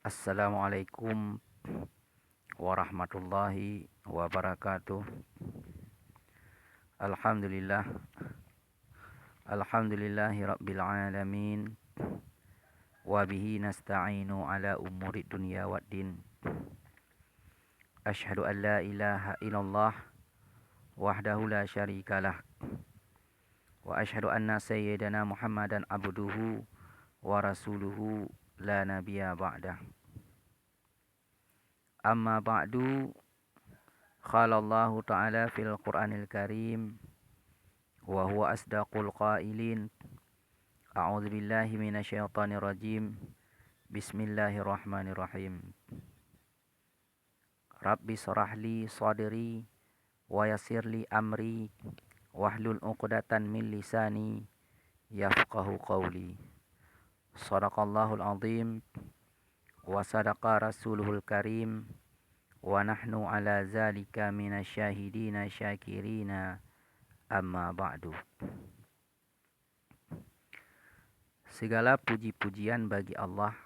Assalamualaikum warahmatullahi wabarakatuh. Alhamdulillah. Alhamdulillahi rabbil alamin. Wabihi nasta'inu ala umuri dunya waddin. Ashhadu an la ilaha illallah wahdahu la syarikalah. Wa ashhadu anna sayyidana Muhammadan abduhu wa rasuluhu la nabiyya ba'dah. Amma ba'du. Qala Allah Ta'ala fil Qur'anil Karim wa huwa asdaqul qailin. A'udzu billahi minasyaitonir rajim. Bismillahirrahmanirrahim. Rabbi shrah li sadri wa yassir li amri wahlul 'uqdatan min lisani yafqahu qawli. Shadaqallahul azim wa sadaqa rasuluhul karim wa nahnu ala zalika minasyahidina syakirina amma ba'du. Segala puji-pujian bagi Allah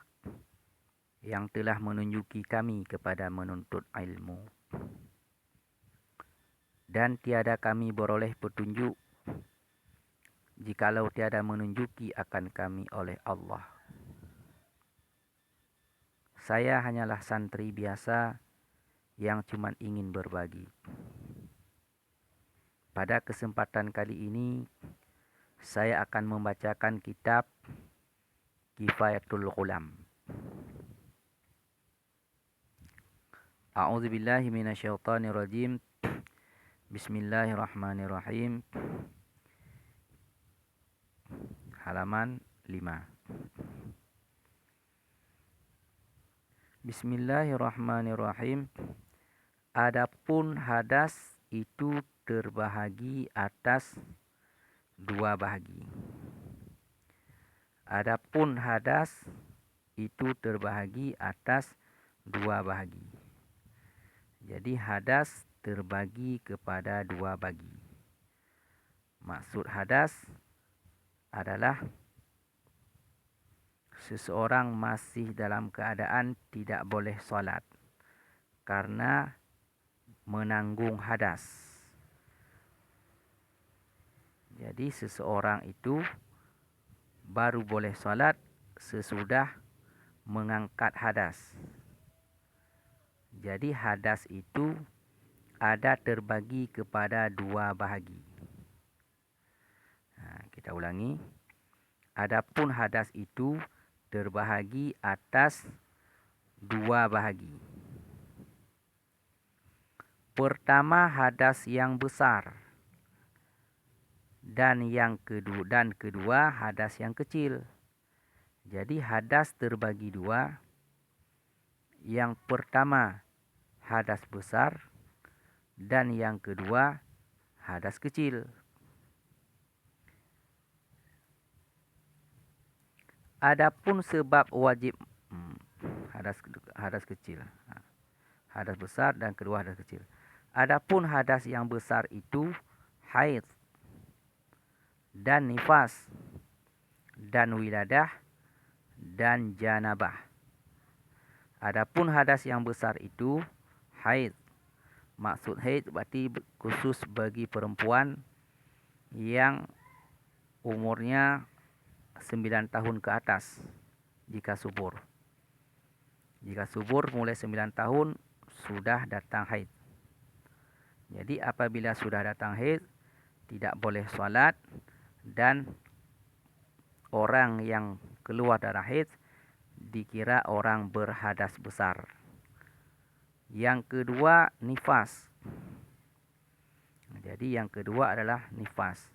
yang telah menunjuki kami kepada menuntut ilmu, dan tiada kami beroleh petunjuk jikalau tiada menunjuki akan kami oleh Allah. Saya hanyalah santri biasa yang cuma ingin berbagi. Pada kesempatan kali ini saya akan membacakan kitab Kifayatul Ghulam. A'udzubillahi minasyaitonir rajim. Bismillahirrahmanirrahim. Halaman 5. Bismillahirrahmanirrahim. Adapun hadas itu terbahagi atas dua bahagi. Adapun hadas itu terbahagi atas dua bahagi. Jadi hadas terbagi kepada dua bagi. Maksud hadas adalah seseorang masih dalam keadaan tidak boleh solat karena menanggung hadas. Jadi seseorang itu baru boleh solat sesudah mengangkat hadas. Jadi hadas itu ada terbagi kepada dua bahagi. Kita ulangi. Adapun hadas itu terbahagi atas dua bahagi. Pertama, hadas yang besar. Dan kedua hadas yang kecil. Jadi hadas terbagi dua. Yang pertama hadas besar dan yang kedua hadas kecil. Adapun sebab wajib hadas kecil. Hadas besar dan kedua hadas kecil. Adapun hadas yang besar itu haid dan nifas dan wiladah dan janabah. Adapun hadas yang besar itu haid. Maksud haid berarti khusus bagi perempuan yang umurnya 9 tahun ke atas jika subur. Jika subur mulai 9 tahun sudah datang haid. Jadi apabila sudah datang haid tidak boleh solat, dan orang yang keluar darah haid dikira orang berhadas besar. Yang kedua nifas. Jadi yang kedua adalah nifas.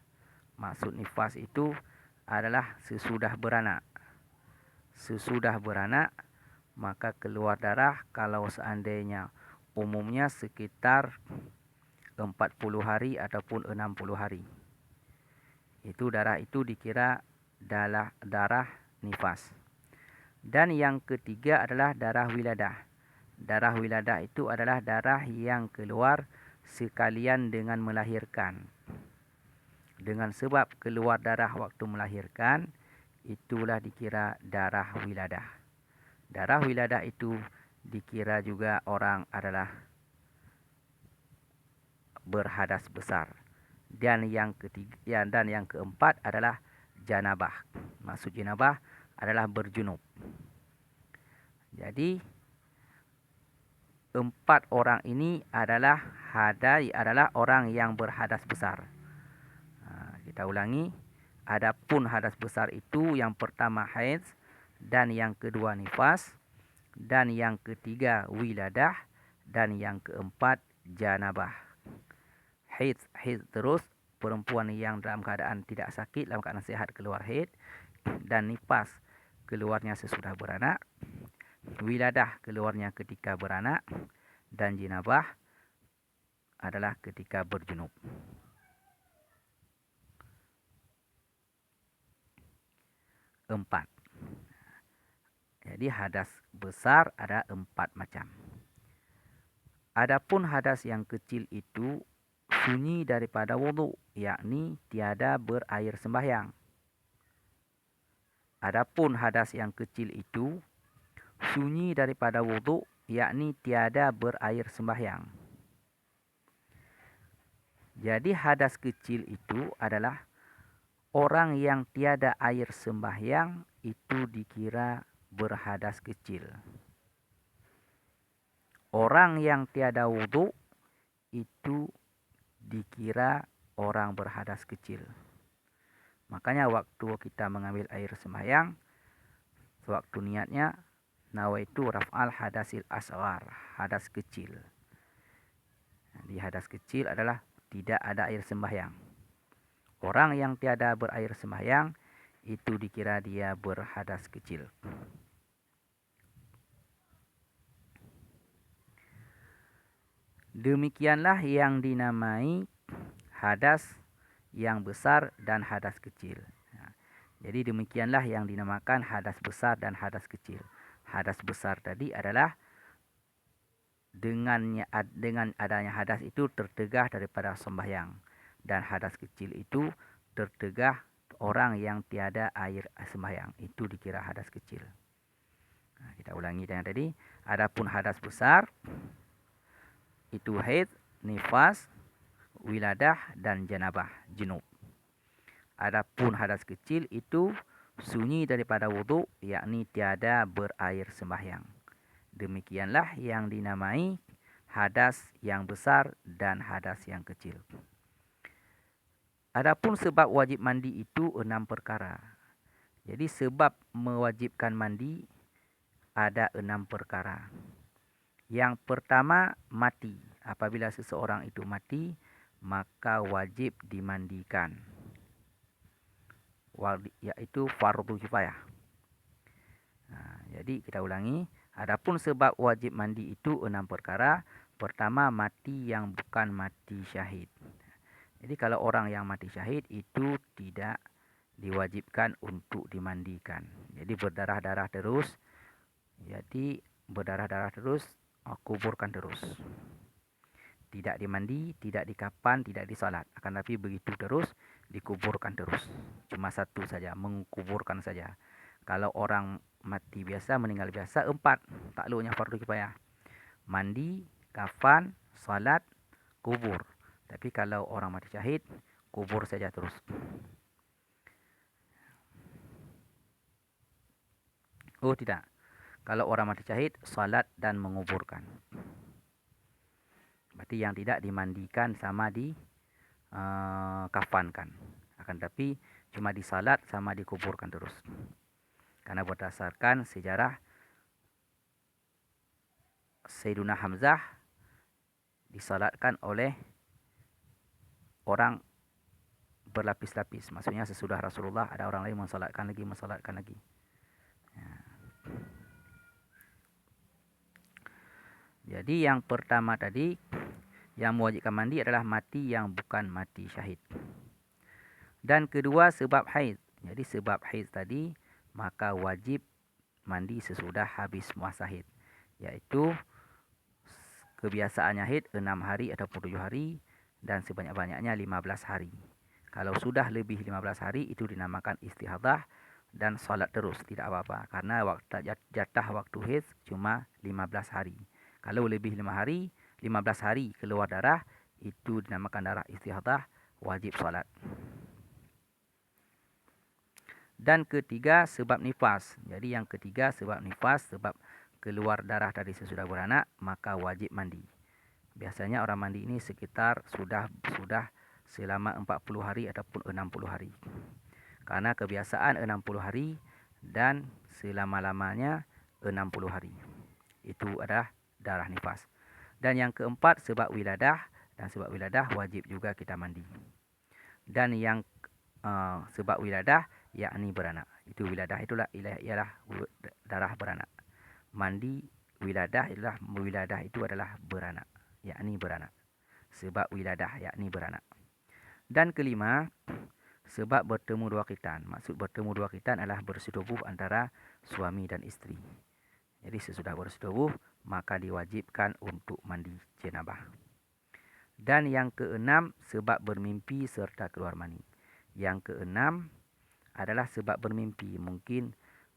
Maksud nifas itu adalah sesudah beranak. Sesudah beranak maka keluar darah kalau seandainya umumnya sekitar 40 hari ataupun 60 hari. Darah itu dikira darah nifas. Dan yang ketiga adalah darah wiladah. Darah wiladah itu adalah darah yang keluar sekalian dengan melahirkan. Dengan sebab keluar darah waktu melahirkan, itulah dikira darah wiladah. Darah wiladah itu dikira juga orang adalah berhadas besar. Dan yang ketiga dan yang keempat adalah janabah. Maksud janabah adalah berjunub. Jadi 4 orang ini adalah orang yang berhadas besar. Kita ulangi. Adapun hadas besar itu yang pertama haid, dan yang kedua nifas, dan yang ketiga wiladah, dan yang keempat janabah. Haid terus perempuan yang dalam keadaan tidak sakit, dalam keadaan sehat keluar haid, dan nifas keluarnya sesudah beranak, wiladah keluarnya ketika beranak, dan janabah adalah ketika berjunub. 4. Jadi hadas besar ada 4 macam. Adapun hadas yang kecil itu sunyi daripada wudu, yakni tiada berair sembahyang. Adapun hadas yang kecil itu sunyi daripada wudu, yakni tiada berair sembahyang. Jadi hadas kecil itu adalah orang yang tiada air sembahyang itu dikira berhadas kecil. Orang yang tiada wudu itu dikira orang berhadas kecil. Makanya waktu kita mengambil air sembahyang, waktu niatnya nawaitu raf'al hadasil asghar, hadas kecil. Di hadas kecil adalah tidak ada air sembahyang. Orang yang tiada berair sembahyang itu dikira dia berhadas kecil. Demikianlah yang dinamai hadas yang besar dan hadas kecil. Jadi demikianlah yang dinamakan hadas besar dan hadas kecil. Hadas besar tadi adalah dengan adanya hadas itu tertegah daripada sembahyang. Dan hadas kecil itu tertegah orang yang tiada air sembahyang. Itu dikira hadas kecil. Kita ulangi yang tadi. Adapun hadas besar itu haid, nifas, wiladah, dan janabah, junub. Adapun hadas kecil itu sunyi daripada wudu, yakni tiada berair sembahyang. Demikianlah yang dinamai hadas yang besar dan hadas yang kecil. Adapun sebab wajib mandi itu 6 perkara. Jadi sebab mewajibkan mandi ada 6 perkara. Yang pertama, mati. Apabila seseorang itu mati, maka wajib dimandikan. Yaitu fardu kifayah. Jadi kita ulangi. Adapun sebab wajib mandi itu 6 perkara. Pertama, mati yang bukan mati syahid. Jadi kalau orang yang mati syahid itu tidak diwajibkan untuk dimandikan. Jadi berdarah-darah terus. Kuburkan terus. Tidak dimandi, tidak dikafan, tidak disalat. Akan tapi begitu terus, dikuburkan terus. Cuma satu saja, menguburkan saja. Kalau orang mati biasa, meninggal biasa, 4 takluknya fardu kifayah. Mandi, kafan, salat, kubur. Tapi kalau orang mati syahid, kubur saja terus. Oh tidak. Kalau orang mati syahid, salat dan menguburkan. Berarti yang tidak dimandikan sama kafankan. Akan tapi cuma disalat sama dikuburkan terus. Karena berdasarkan sejarah Sayyiduna Hamzah disalatkan oleh orang berlapis-lapis. Maksudnya sesudah Rasulullah ada orang lain mensalatkan lagi. Jadi yang pertama tadi yang mewajibkan mandi adalah mati yang bukan mati syahid. Dan kedua sebab haid. Jadi sebab haid tadi maka wajib mandi sesudah habis masa haid. Yaitu kebiasaannya haid 6 hari ataupun 7 hari dan sebanyak-banyaknya 15 hari. Kalau sudah lebih 15 hari itu dinamakan istihadah dan solat terus, tidak apa-apa. Karena jatah waktu haid cuma 15 hari. Kalau lebih 15 hari keluar darah, itu dinamakan darah istihadah, wajib solat. Dan ketiga, sebab nifas. Jadi yang ketiga, sebab nifas, sebab keluar darah dari sesudah beranak, maka wajib mandi. Biasanya orang mandi ini sekitar sudah selama 40 hari ataupun 60 hari. Karena kebiasaan 60 hari dan selama-lamanya 60 hari. Itu adalah darah nifas. Dan yang keempat, sebab wiladah. Dan sebab wiladah wajib juga kita mandi. Dan yang sebab wiladah, yakni beranak. Itu wiladah itulah ialah darah beranak. Mandi wiladah itu adalah beranak, yakni beranak. Sebab wiladah, yakni beranak. Dan kelima, sebab bertemu dua khitan. Maksud bertemu dua khitan adalah bersetubuh antara suami dan isteri. Jadi sesudah bersetubuh, maka diwajibkan untuk mandi jenabah. Dan yang keenam, sebab bermimpi serta keluar mani. Yang keenam adalah sebab bermimpi. Mungkin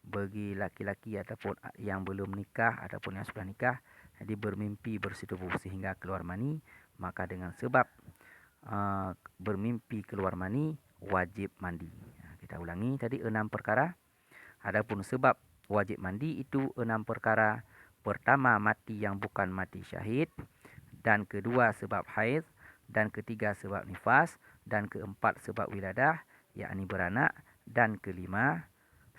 bagi laki-laki ataupun yang belum nikah ataupun yang sudah nikah, jadi bermimpi bersetubuh sehingga keluar mani, maka dengan sebab bermimpi keluar mani, wajib mandi. Kita ulangi tadi 6 perkara. Adapun sebab wajib mandi itu 6 perkara. Pertama, mati yang bukan mati syahid. Dan kedua, sebab haid. Dan ketiga, sebab nifas. Dan keempat, sebab wiladah, yakni beranak. Dan kelima,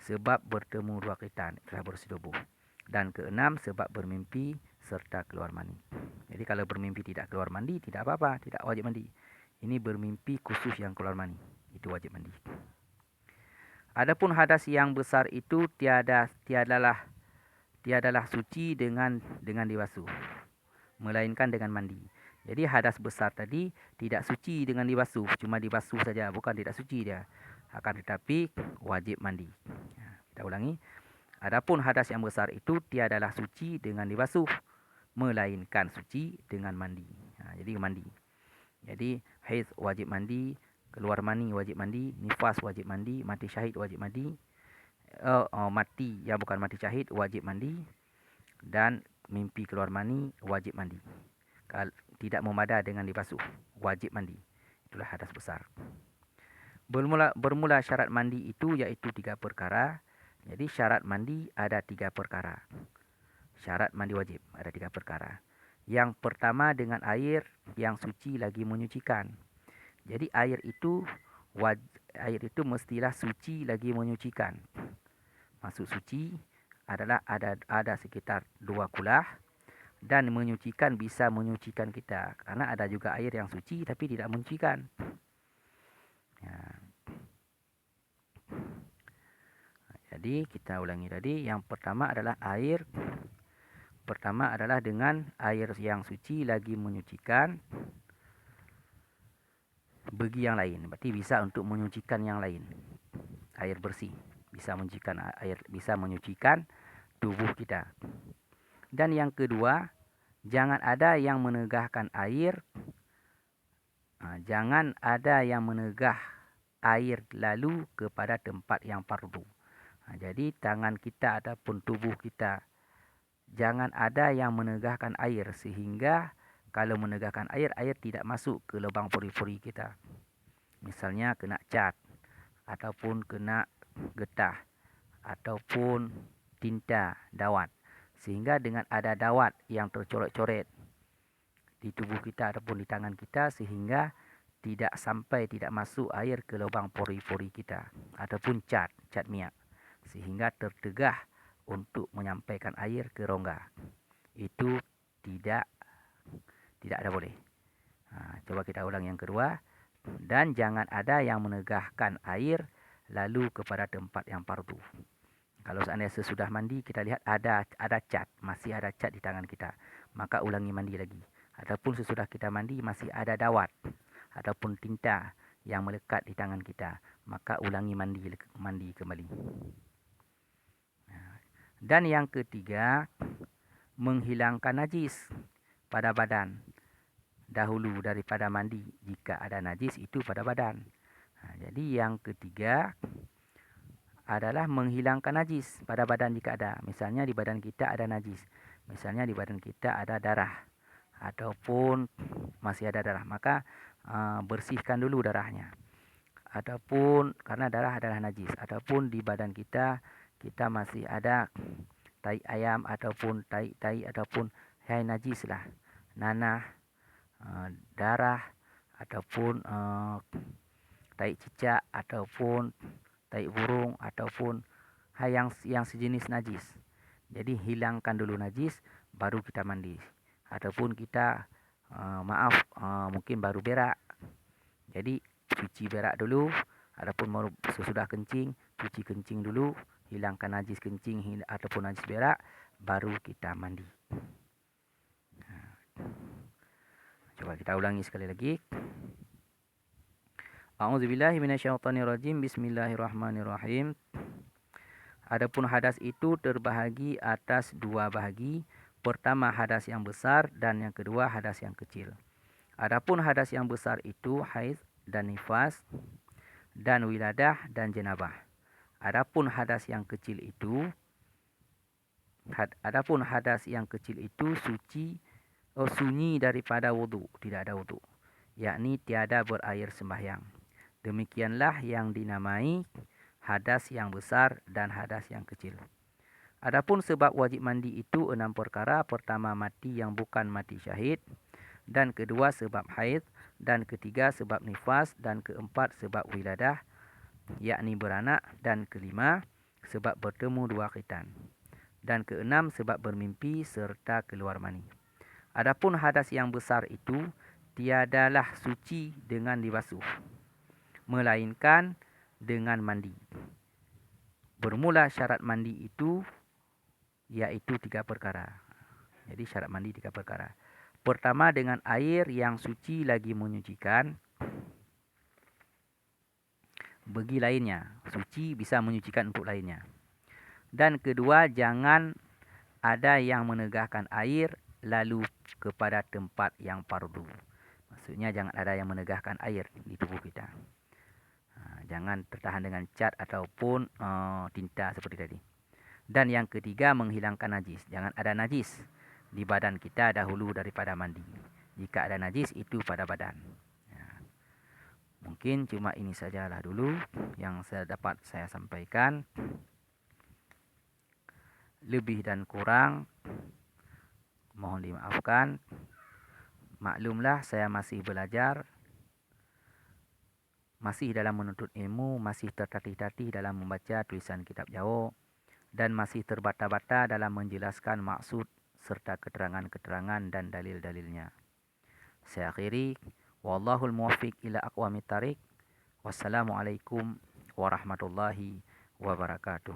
sebab bertemu dua khitan, telah bersetubuh. Dan keenam, sebab bermimpi serta keluar mani. Jadi kalau bermimpi tidak keluar mandi, tidak apa-apa, tidak wajib mandi. Ini bermimpi khusus yang keluar mani, itu wajib mandi. Adapun hadas yang besar itu tiadalah suci dengan dibasuh, melainkan dengan mandi. Jadi hadas besar tadi tidak suci dengan dibasuh, cuma dibasuh saja, bukan tidak suci dia. Akan tetapi wajib mandi. Kita ulangi. Adapun hadas yang besar itu tiadalah suci dengan dibasuh, melainkan suci dengan mandi. Jadi mandi. Jadi haid wajib mandi, keluar mani wajib mandi, nifas wajib mandi, mati syahid wajib mandi, mati yang bukan mati syahid wajib mandi, dan mimpi keluar mani wajib mandi. Kalau tidak memadai dengan dibasuh, wajib mandi. Itulah hadas besar. Bermula syarat mandi itu iaitu 3 perkara. Jadi syarat mandi ada 3 perkara. Syarat mandi wajib ada 3 perkara. Yang pertama, dengan air yang suci lagi menyucikan. Jadi air itu mestilah suci lagi menyucikan. Maksud suci adalah ada sekitar 2 kulah, dan menyucikan bisa menyucikan kita. Karena ada juga air yang suci tapi tidak menyucikan. Jadi kita ulangi tadi. Yang pertama adalah dengan air yang suci lagi menyucikan bagi yang lain. Berarti bisa untuk menyucikan yang lain. Air bersih bisa menyucikan tubuh kita. Dan yang kedua, jangan ada yang menegahkan air. Jangan ada yang menegah air lalu kepada tempat yang fardu. Jadi tangan kita ataupun tubuh kita, jangan ada yang menegahkan air, sehingga kalau menegahkan air tidak masuk ke lubang pori-pori kita. Misalnya kena cat, ataupun kena getah, ataupun tinta dawat. Sehingga dengan ada dawat yang tercoret-coret di tubuh kita ataupun di tangan kita, sehingga tidak masuk air ke lubang pori-pori kita. Ataupun cat minyak, sehingga tertegah untuk menyampaikan air ke rongga. Itu tidak ada boleh. Coba kita ulang yang kedua. Dan jangan ada yang menegahkan air lalu kepada tempat yang fardu. Kalau seandainya sesudah mandi kita lihat ada cat, masih ada cat di tangan kita, maka ulangi mandi lagi. Ataupun sesudah kita mandi masih ada dawat ataupun tinta yang melekat di tangan kita, maka ulangi mandi kembali. Dan yang ketiga, menghilangkan najis pada badan dahulu daripada mandi jika ada najis itu pada badan. Jadi yang ketiga adalah menghilangkan najis pada badan jika ada. Misalnya di badan kita ada najis. Misalnya di badan kita ada darah ataupun masih ada darah, maka bersihkan dulu darahnya. Ataupun karena darah adalah najis, ataupun di badan kita masih ada tai ayam ataupun tai ataupun hai najis lah, nanah, darah ataupun tai cicak ataupun tai burung ataupun hal yang sejenis najis. Jadi hilangkan dulu najis baru kita mandi. Ataupun kita mungkin baru berak. Jadi cuci berak dulu, ataupun sesudah kencing, cuci kencing dulu, hilangkan najis kencing ataupun najis berak, baru kita mandi. Coba kita ulangi sekali lagi. A'udzubillahi minasyaitonirrajim. Bismillahirrahmanirrahim. Adapun hadas itu terbahagi atas dua bahagi. Pertama hadas yang besar dan yang kedua hadas yang kecil. Adapun hadas yang besar itu haid dan nifas dan wiladah dan jenabah. Adapun hadas yang kecil itu sunyi daripada wudu, tidak ada wudu, yakni tiada berair sembahyang. Demikianlah yang dinamai hadas yang besar dan hadas yang kecil. Adapun sebab wajib mandi itu 6 perkara. Pertama mati yang bukan mati syahid, dan kedua sebab haid, dan ketiga sebab nifas, dan keempat sebab wiladah yakni beranak, dan kelima sebab bertemu dua khitan, dan keenam sebab bermimpi serta keluar mani. Adapun hadas yang besar itu tiadalah suci dengan dibasuh, melainkan dengan mandi. Bermula syarat mandi itu iaitu 3 perkara. Jadi syarat mandi 3 perkara. Pertama dengan air yang suci lagi menyucikan. Bagi lainnya, suci bisa menyucikan untuk lainnya. Dan kedua, jangan ada yang menegahkan air lalu kepada tempat yang fardu. Maksudnya jangan ada yang menegahkan air di tubuh kita. Jangan tertahan dengan cat ataupun tinta seperti tadi. Dan yang ketiga menghilangkan najis. Jangan ada najis di badan kita dahulu daripada mandi. Jika ada najis itu pada badan. Mungkin cuma ini sajalah dulu yang dapat saya sampaikan. Lebih dan kurang mohon dimaafkan. Maklumlah saya masih belajar, masih dalam menuntut ilmu, masih tertatih-tatih dalam membaca tulisan kitab Jawa, dan masih terbata-bata dalam menjelaskan maksud serta keterangan-keterangan dan dalil-dalilnya. Saya akhiri, wallahul muwaffiq ila aqwamit thariq. Wassalamualaikum warahmatullahi wabarakatuh.